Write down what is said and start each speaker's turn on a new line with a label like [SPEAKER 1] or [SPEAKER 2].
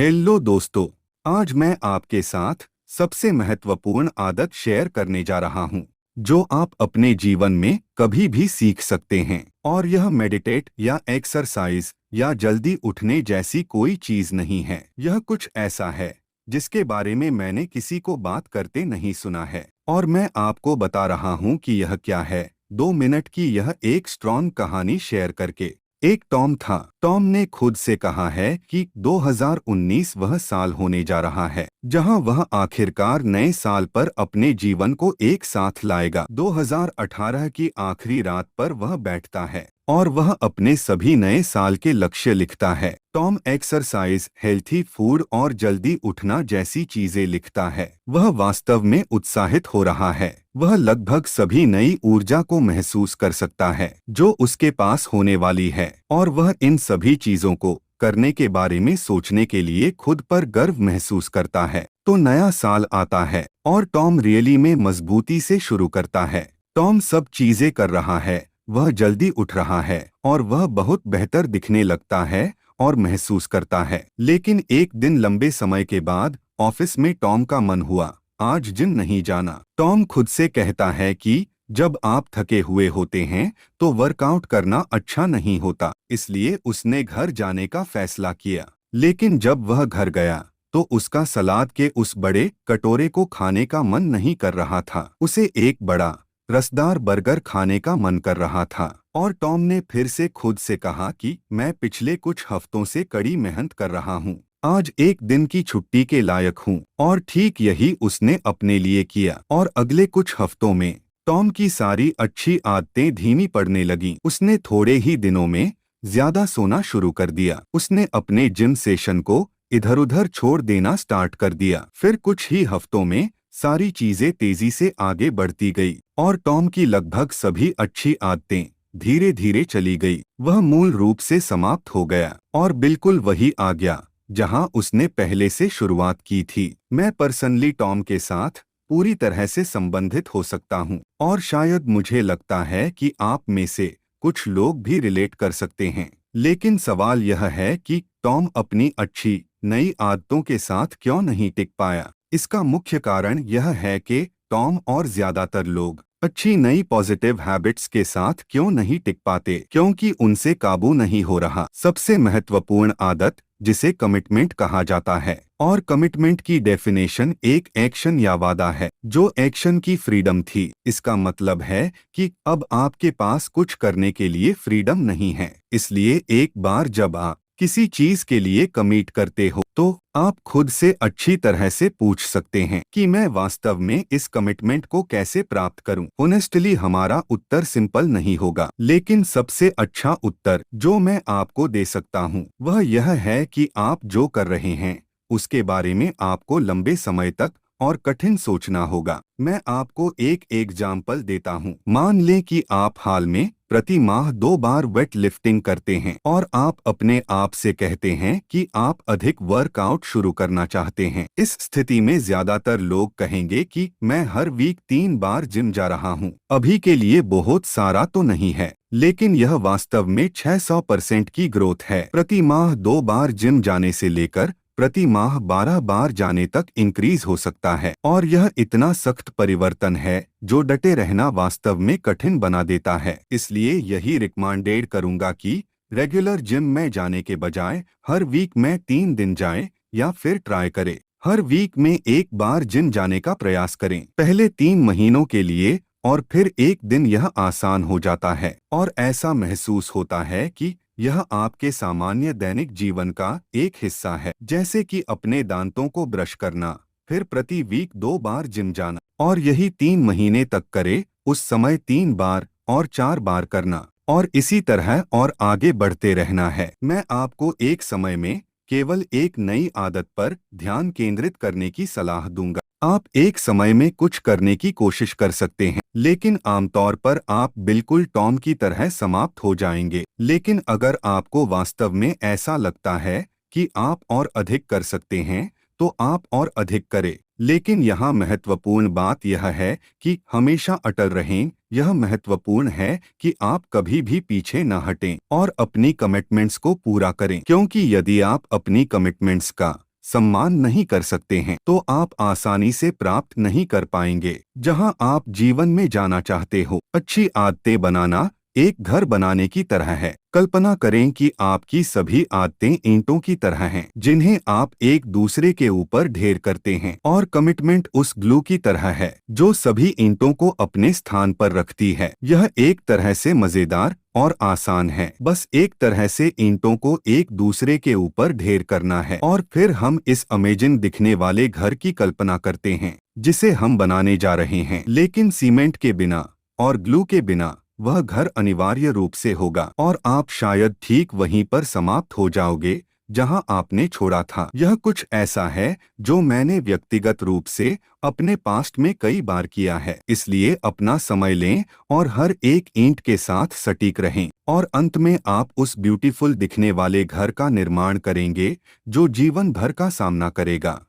[SPEAKER 1] Hello दोस्तों, आज मैं आपके साथ सबसे महत्वपूर्ण आदत शेयर करने जा रहा हूं, जो आप अपने जीवन में कभी भी सीख सकते हैं। और यह मेडिटेट या एक्सरसाइज या जल्दी उठने जैसी कोई चीज नहीं है। यह कुछ ऐसा है जिसके बारे में मैंने किसी को बात करते नहीं सुना है, और मैं आपको बता रहा हूं कि यह क्या है। 2 मिनट की यह एक स्ट्रॉन्ग कहानी शेयर करके। एक टॉम था। टॉम ने खुद से कहा है कि 2019 वह साल होने जा रहा है जहां वह आखिरकार नए साल पर अपने जीवन को एक साथ लाएगा। 2018 की आखिरी रात पर वह बैठता है और वह अपने सभी नए साल के लक्ष्य लिखता है। टॉम एक्सरसाइज, हेल्थी फूड और जल्दी उठना जैसी चीजें लिखता है। वह वास्तव में उत्साहित हो रहा है। वह लगभग सभी नई ऊर्जा को महसूस कर सकता है जो उसके पास होने वाली है, और वह इन सभी चीजों को करने के बारे में सोचने के लिए खुद पर गर्व महसूस करता है। तो नया साल आता है और टॉम रियली में मजबूती से शुरू करता है। टॉम सब चीजें कर रहा है, वह जल्दी उठ रहा है और वह बहुत बेहतर दिखने लगता है और महसूस करता है। लेकिन एक दिन लंबे समय के बाद ऑफिस में टॉम का मन हुआ आज जिम नहीं जाना। टॉम खुद से कहता है कि जब आप थके हुए होते हैं तो वर्कआउट करना अच्छा नहीं होता, इसलिए उसने घर जाने का फैसला किया। लेकिन जब वह घर गया तो उसका सलाद के उस बड़े कटोरे को खाने का मन नहीं कर रहा था। उसे एक बड़ा रसदार बर्गर खाने का मन कर रहा था। और टॉम ने फिर से खुद से कहा कि मैं पिछले कुछ हफ्तों से कड़ी मेहनत कर रहा हूँ, आज एक दिन की छुट्टी के लायक हूँ। और ठीक यही उसने अपने लिए किया। और अगले कुछ हफ्तों में टॉम की सारी अच्छी आदतें धीमी पड़ने लगीं। उसने थोड़े ही दिनों में ज्यादा सोना शुरू कर दिया। उसने अपने जिम सेशन को इधर उधर छोड़ देना स्टार्ट कर दिया। फिर कुछ ही हफ्तों में सारी चीजें तेजी से आगे बढ़ती गई और टॉम की लगभग सभी अच्छी आदतें धीरे धीरे चली गई। वह मूल रूप से समाप्त हो गया और बिल्कुल वही आ गया जहां उसने पहले से शुरुआत की थी। मैं पर्सनली टॉम के साथ पूरी तरह से संबंधित हो सकता हूं, और शायद मुझे लगता है कि आप में से कुछ लोग भी रिलेट कर सकते हैं। लेकिन सवाल यह है कि टॉम अपनी अच्छी नई आदतों के साथ क्यों नहीं टिक पाया। इसका मुख्य कारण यह है कि टॉम और ज्यादातर लोग अच्छी नई पॉजिटिव हैबिट्स के साथ क्यों नहीं टिक पाते, क्योंकि उनसे काबू नहीं हो रहा। सबसे महत्वपूर्ण आदत जिसे कमिटमेंट कहा जाता है, और कमिटमेंट की डेफिनेशन एक एक्शन या वादा है जो एक्शन की फ्रीडम थी। इसका मतलब है कि अब आपके पास कुछ करने के लिए फ्रीडम नहीं है। इसलिए एक बार जब आप किसी चीज के लिए कमिट करते हो तो आप खुद से अच्छी तरह से पूछ सकते हैं कि मैं वास्तव में इस कमिटमेंट को कैसे प्राप्त करूं। ऑनेस्टली हमारा उत्तर सिंपल नहीं होगा, लेकिन सबसे अच्छा उत्तर जो मैं आपको दे सकता हूं वह यह है कि आप जो कर रहे हैं उसके बारे में आपको लंबे समय तक और कठिन सोचना होगा। मैं आपको एक एग्जाम्पल देता हूँ। मान लें कि आप हाल में प्रति माह 2 बार वेट लिफ्टिंग करते हैं और आप अपने आप से कहते हैं कि आप अधिक वर्कआउट शुरू करना चाहते हैं। इस स्थिति में ज्यादातर लोग कहेंगे कि मैं हर वीक 3 बार जिम जा रहा हूँ। अभी के लिए बहुत सारा तो नहीं है, लेकिन यह वास्तव में 600% की ग्रोथ है। प्रति माह 2 बार जिम जाने से लेकर प्रति माह 12 बार जाने तक इंक्रीज हो सकता है। और यह इतना सख्त परिवर्तन है जो डटे रहना वास्तव में कठिन बना देता है। इसलिए यही रिकमेंडेड करूंगा कि रेगुलर जिम में जाने के बजाय हर वीक में 3 दिन जाएं, या फिर ट्राई करें हर वीक में 1 बार जिम जाने का प्रयास करें। पहले 3 महीनों के लिए और फिर एक दिन यह आसान हो जाता है और ऐसा महसूस होता है कि यह आपके सामान्य दैनिक जीवन का एक हिस्सा है, जैसे कि अपने दांतों को ब्रश करना, फिर प्रति वीक 2 बार जिम जाना। और यही 3 महीने तक करे, उस समय 3 बार और 4 बार करना, और इसी तरह और आगे बढ़ते रहना है। मैं आपको एक समय में केवल एक नई आदत पर ध्यान केंद्रित करने की सलाह दूंगा। आप एक समय में कुछ करने की कोशिश कर सकते हैं, लेकिन आमतौर पर आप बिल्कुल टॉम की तरह समाप्त हो जाएंगे। लेकिन अगर आपको वास्तव में ऐसा लगता है कि आप और अधिक कर सकते हैं तो आप और अधिक करें। लेकिन यहाँ महत्वपूर्ण बात यह है कि हमेशा अटल रहें। यह महत्वपूर्ण है कि आप कभी भी पीछे न हटें और अपनी कमिटमेंट्स को पूरा करें, क्योंकि यदि आप अपनी कमिटमेंट्स का सम्मान नहीं कर सकते हैं तो आप आसानी से प्राप्त नहीं कर पाएंगे जहां आप जीवन में जाना चाहते हो। अच्छी आदतें बनाना एक घर बनाने की तरह है। कल्पना करें कि आपकी सभी आदतें ईंटों की तरह हैं, जिन्हें आप एक दूसरे के ऊपर ढेर करते हैं, और कमिटमेंट उस ग्लू की तरह है जो सभी ईंटों को अपने स्थान पर रखती है। यह एक तरह से मजेदार और आसान है, बस एक तरह से ईंटों को एक दूसरे के ऊपर ढेर करना है, और फिर हम इस अमेजिंग दिखने वाले घर की कल्पना करते हैं जिसे हम बनाने जा रहे हैं। लेकिन सीमेंट के बिना और ग्लू के बिना वह घर अनिवार्य रूप से होगा, और आप शायद ठीक वहीं पर समाप्त हो जाओगे जहां आपने छोड़ा था। यह कुछ ऐसा है जो मैंने व्यक्तिगत रूप से अपने पास्ट में कई बार किया है। इसलिए अपना समय लें और हर एक ईंट के साथ सटीक रहें, और अंत में आप उस ब्यूटीफुल दिखने वाले घर का निर्माण करेंगे जो जीवन भर का सामना करेगा।